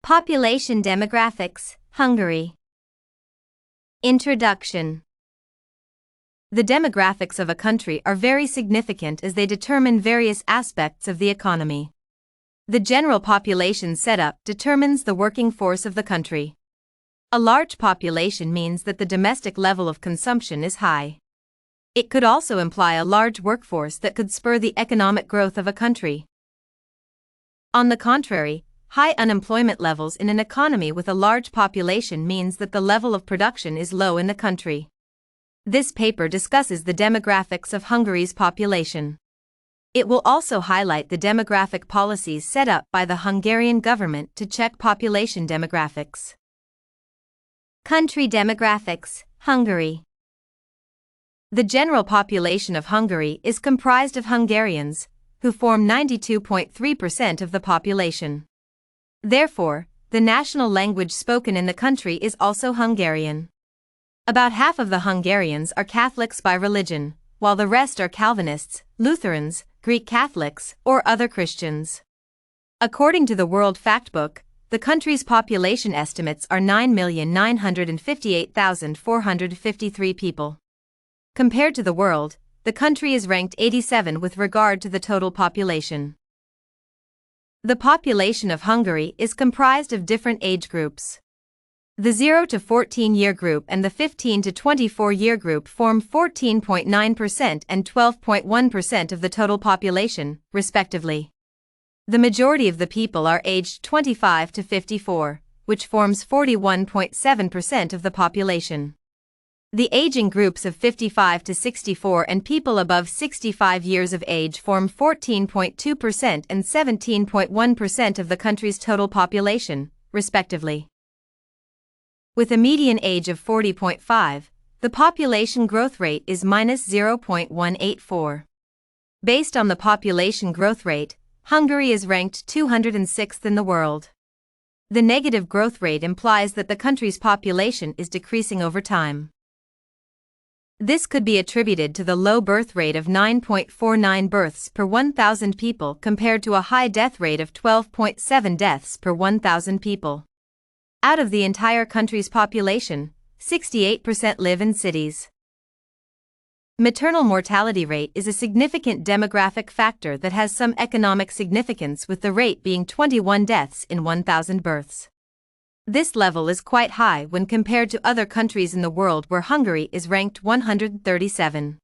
Population demographics, Hungary. Introduction. The demographics of a country are very significant as they determine various aspects of the economy. The general population setup determines the working force of the country. A large population means that the domestic level of consumption is high. It could also imply a large workforce that could spur the economic growth of a country. On the contrary, high unemployment levels in an economy with a large population means that the level of production is low in the country. This paper discusses the demographics of Hungary's population. It will also highlight the demographic policies set up by the Hungarian government to check population demographics. Country demographics, Hungary. The general population of Hungary is comprised of Hungarians, who form 92.3% of the population. Therefore, the national language spoken in the country is also Hungarian. About half of the Hungarians are Catholics by religion, while the rest are Calvinists, Lutherans, Greek Catholics, or other Christians. According to the World Factbook, the country's population estimates are 9,958,453 people. Compared to the world, the country is ranked 87 with regard to the total population. The population of Hungary is comprised of different age groups. The 0 to 14-year group and the 15 to 24-year group form 14.9% and 12.1% of the total population, respectively. The majority of the people are aged 25 to 54, which forms 41.7% of the population. The aging groups of 55 to 64 and people above 65 years of age form 14.2% and 17.1% of the country's total population, respectively. With a median age of 40.5, the population growth rate is -0.184. Based on the population growth rate, Hungary is ranked 206th in the world. The negative growth rate implies that the country's population is decreasing over time. This could be attributed to the low birth rate of 9.49 births per 1,000 people compared to a high death rate of 12.7 deaths per 1,000 people. Out of the entire country's population, 68% live in cities. Maternal mortality rate is a significant demographic factor that has some economic significance, with the rate being 21 deaths in 1,000 births. This level is quite high when compared to other countries in the world, where Hungary is ranked 137.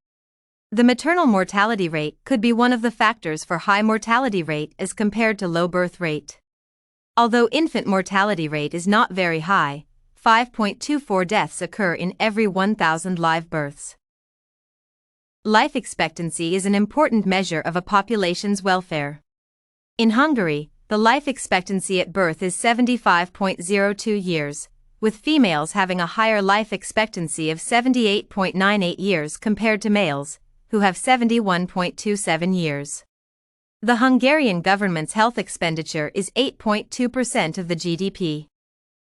The maternal mortality rate could be one of the factors for high mortality rate as compared to low birth rate. Although infant mortality rate is not very high, 5.24 deaths occur in every 1,000 live births. Life expectancy is an important measure of a population's welfare. In Hungary, the life expectancy at birth is 75.02 years, with females having a higher life expectancy of 78.98 years compared to males, who have 71.27 years. The Hungarian government's health expenditure is 8.2% of the GDP.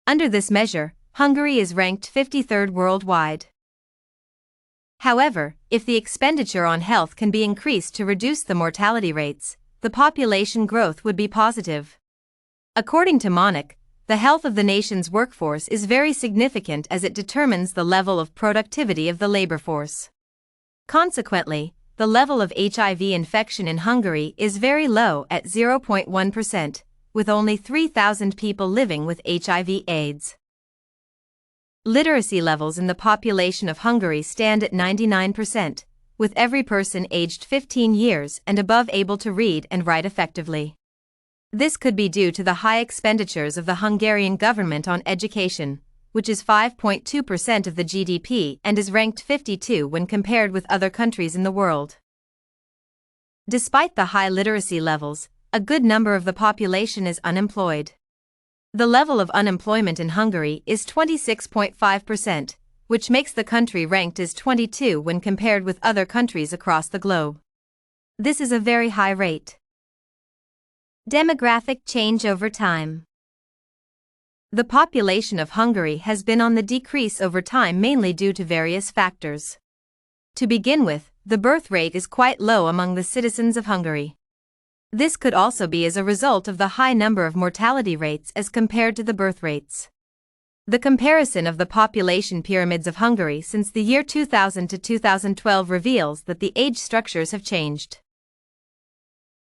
Under this measure, Hungary is ranked 53rd worldwide. However, if the expenditure on health can be increased to reduce the mortality rates, the population growth would be positive. According to Monik, the health of the nation's workforce is very significant as it determines the level of productivity of the labor force. Consequently, the level of HIV infection in Hungary is very low at 0.1%, with only 3,000 people living with HIV/AIDS. Literacy levels in the population of Hungary stand at 99%, with every person aged 15 years and above able to read and write effectively. This could be due to the high expenditures of the Hungarian government on education, which is 5.2% of the GDP and is ranked 52 when compared with other countries in the world. Despite the high literacy levels, a good number of the population is unemployed. The level of unemployment in Hungary is 26.5%, which makes the country ranked as 22 when compared with other countries across the globe. This is a very high rate. Demographic change over time. The population of Hungary has been on the decrease over time, mainly due to various factors. To begin with, the birth rate is quite low among the citizens of Hungary. This could also be as a result of the high number of mortality rates as compared to the birth rates. The comparison of the population pyramids of Hungary since the year 2000 to 2012 reveals that the age structures have changed.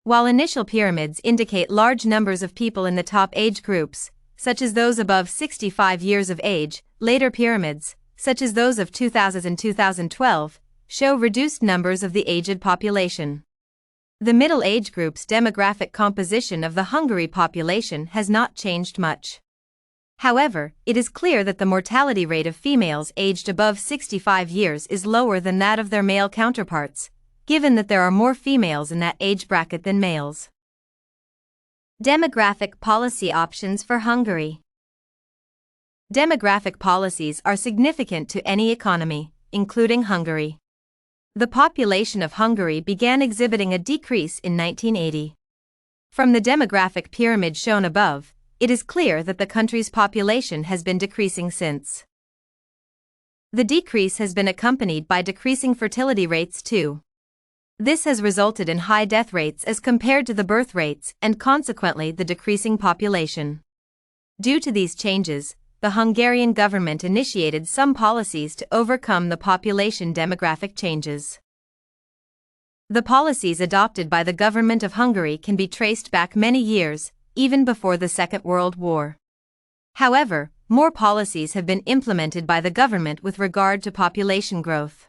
While initial pyramids indicate large numbers of people in the top age groups, such as those above 65 years of age, later pyramids, such as those of 2000 and 2012, show reduced numbers of the aged population. The middle age group's demographic composition of the Hungary population has not changed much. However, it is clear that the mortality rate of females aged above 65 years is lower than that of their male counterparts, given that there are more females in that age bracket than males. Demographic policy options for Hungary. Demographic policies are significant to any economy, including Hungary. The population of Hungary began exhibiting a decrease in 1980. From the demographic pyramid shown above, it is clear that the country's population has been decreasing since. The decrease has been accompanied by decreasing fertility rates too. This has resulted in high death rates as compared to the birth rates and consequently the decreasing population. Due to these changes, the Hungarian government initiated some policies to overcome the population demographic changes. The policies adopted by the government of Hungary can be traced back many years, even before the Second World War. However, more policies have been implemented by the government with regard to population growth.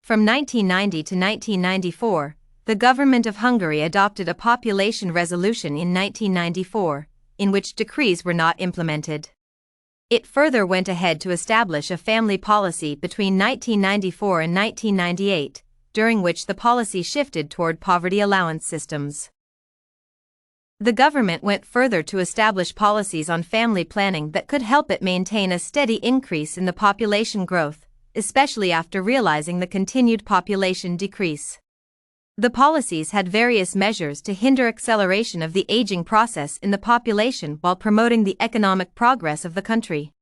From 1990 to 1994, the government of Hungary adopted a population resolution in 1994, in which decrees were not implemented. It further went ahead to establish a family policy between 1994 and 1998, during which the policy shifted toward poverty allowance systems. The government went further to establish policies on family planning that could help it maintain a steady increase in the population growth, especially after realizing the continued population decrease. The policies had various measures to hinder acceleration of the aging process in the population while promoting the economic progress of the country.